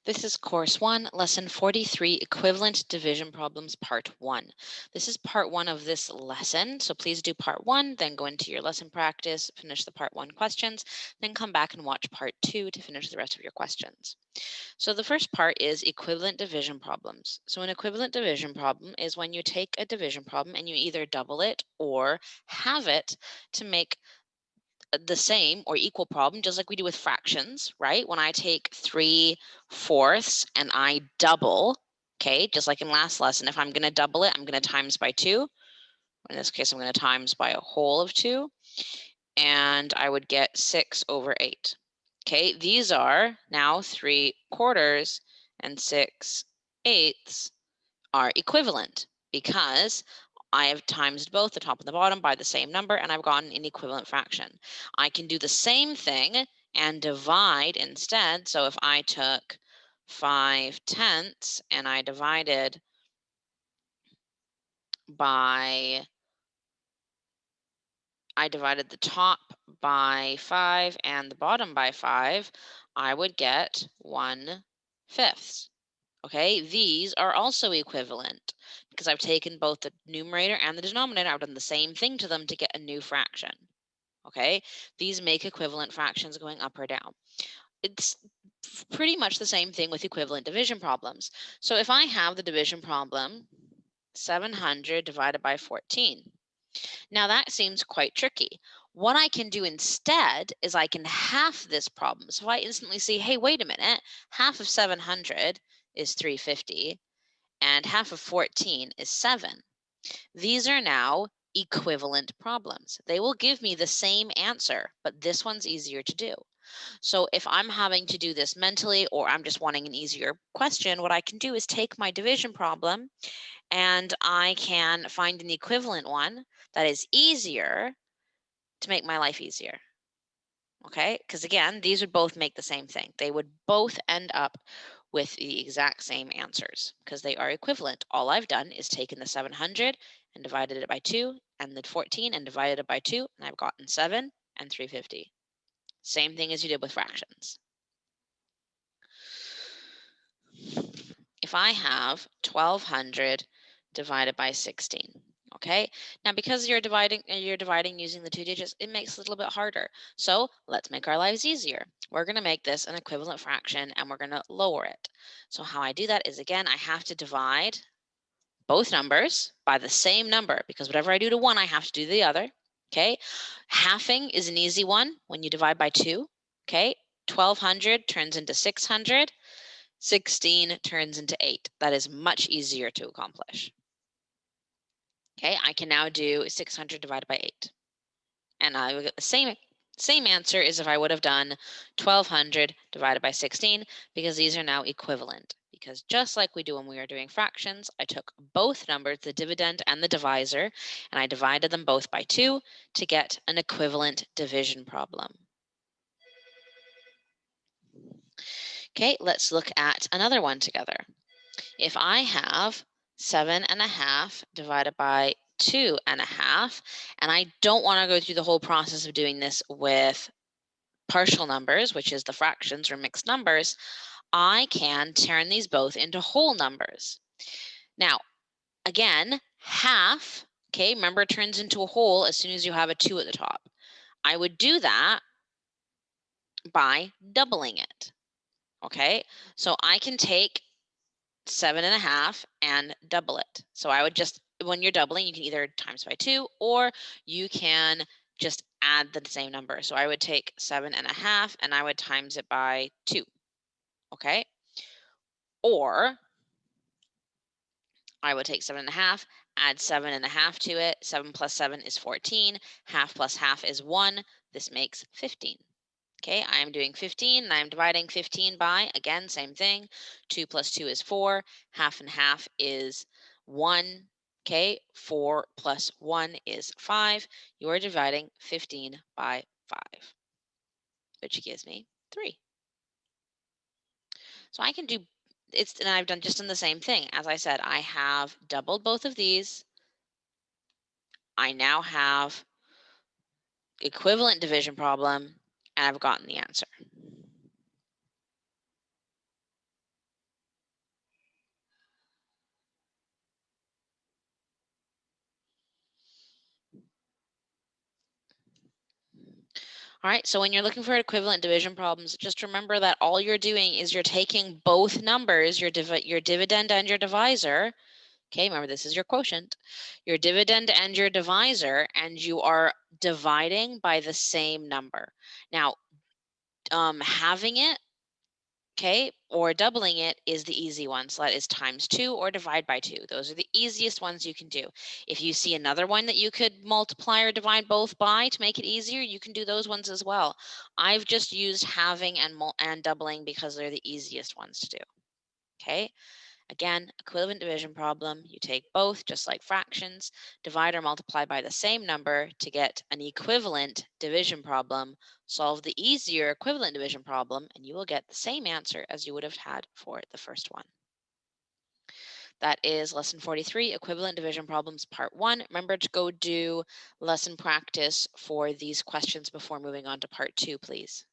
This is Course 1, Lesson 43, Equivalent Division Problems, Part 1. This is Part 1 of this lesson, so please do Part 1, then go into your lesson practice, finish the Part 1 questions, then come back and watch Part 2 to finish the rest of your questions. So the first part is equivalent division problems. So an equivalent division problem is when you take a division problem and you either double it or halve it to make the same or equal problem, just like we do with fractions, right? When I take 3/4 and I double, okay, just like in last lesson, if I'm going to double it, I'm going to times by 2. In this case, I'm going to times by a whole of 2, and I would get 6/8. Okay, these are now 3/4 and 6/8 are equivalent because I have times both the top and the bottom by the same number, and I've gotten an equivalent fraction. I can do the same thing and divide instead. So if I took 5/10 and I divided the top by 5 and the bottom by 5, I would get 1/5. Okay, these are also equivalent because I've taken both the numerator and the denominator. I've done the same thing to them to get a new fraction. Okay, these make equivalent fractions going up or down. It's pretty much the same thing with equivalent division problems. So if I have the division problem 700 divided by 14, now that seems quite tricky. What I can do instead is I can half this problem. So I instantly see, hey, wait a minute, half of 700 is 350 and half of 14 is 7. These are now equivalent problems. They will give me the same answer, but this one's easier to do. So if I'm having to do this mentally or I'm just wanting an easier question, what I can do is take my division problem and I can find an equivalent one that is easier to make my life easier. Okay, because again, these would both make the same thing. They would both end up with the exact same answers because they are equivalent. All I've done is taken the 700 and divided it by 2 and the 14 and divided it by 2, and I've gotten 7 and 350. Same thing as you did with fractions. If I have 1200 divided by 16, okay? Now because you're dividing using the 2 digits, it makes it a little bit harder. So let's make our lives easier. We're going to make this an equivalent fraction and we're going to lower it. So how I do that is, again, I have to divide both numbers by the same number because whatever I do to one, I have to do to the other, okay? Halving is an easy one when you divide by 2, okay? 1200 turns into 600. 16 turns into 8. That is much easier to accomplish. Okay, I can now do 600 divided by 8. And I will get the same answer as if I would have done 1200 divided by 16 because these are now equivalent. Because just like we do when we are doing fractions, I took both numbers, the dividend and the divisor, and I divided them both by 2 to get an equivalent division problem. Okay, let's look at another one together. If I have 7.5 divided by 2.5, and I don't want to go through the whole process of doing this with partial numbers, which is the fractions or mixed numbers, I can turn these both into whole numbers. Now, again, half, okay, remember it turns into a whole as soon as you have a 2 at the top. I would do that by doubling it, okay? So I can take 7.5 and double it. So I would just, when you're doubling, you can either times by 2 or you can just add the same number. So I would take 7.5 and I would times it by 2. Okay. Or I would take 7.5, add 7.5 to it. 7 plus 7 is 14. Half plus half is 1. This makes 15. Okay, I am doing 15 and I'm dividing 15 by, again, same thing. 2 plus 2 is 4. Half and half is 1. Okay, 4 plus 1 is 5. You are dividing 15 by 5, which gives me 3. So I can do, and I've done the same thing. As I said, I have doubled both of these. I now have equivalent division problem, and I've gotten the answer. All right, so when you're looking for equivalent division problems, just remember that all you're doing is you're taking both numbers, your dividend and your divisor. Okay, remember this is your quotient, your dividend and your divisor, and you are dividing by the same number. Now, having it, okay, or doubling it is the easy one. So that is times 2 or divide by 2. Those are the easiest ones you can do. If you see another one that you could multiply or divide both by to make it easier, you can do those ones as well. I've just used having and doubling because they're the easiest ones to do. Okay. Again, equivalent division problem, you take both, just like fractions, divide or multiply by the same number to get an equivalent division problem, solve the easier equivalent division problem, and you will get the same answer as you would have had for the first one. That is lesson 43, equivalent division problems, part 1. Remember to go do lesson practice for these questions before moving on to part 2, please.